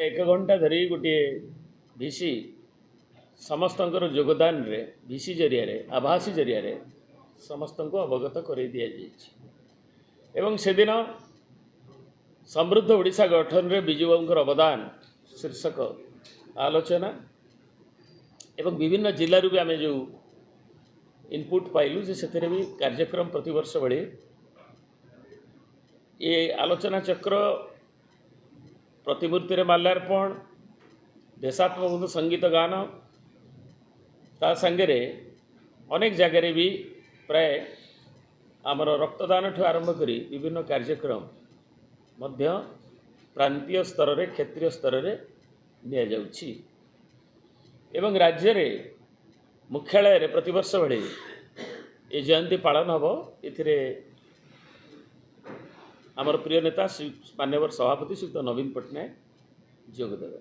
एक घंटा धरी गोटे भिसी समस्तंकर योगदान रे भिसी जरिया रे आभासी जरिया रे समस्त को अवगत कर दि एवं से दिन समृद्ध ओडिशा गठन रे बिजुबाबूंकर अवदान शीर्षक आलोचना एवं विभिन्न जिलूर भी आम जो इनपुट पाइलु जे से भी कार्यक्रम प्रतिवर्ष भली ये आलोचना चक्र प्रतिमूर्ति रे माल्यार्पण देशात्मक संगीत गान ता संगे अनेक जगार भी प्राय आमर रक्तदान ठू आरंभ करी विभिन्न कार्यक्रम मध्य प्रांतीय स्तर रे क्षेत्रीय स्तर रे निया जाउछि एवं राज्य रे मुख्यालय रे प्रतिवर्ष भली ये जयंती पालन हम ए आमर प्रिय नेता मान्यवर सभापति श्रीयुक्त नवीन पट्टनायक जोग देवे।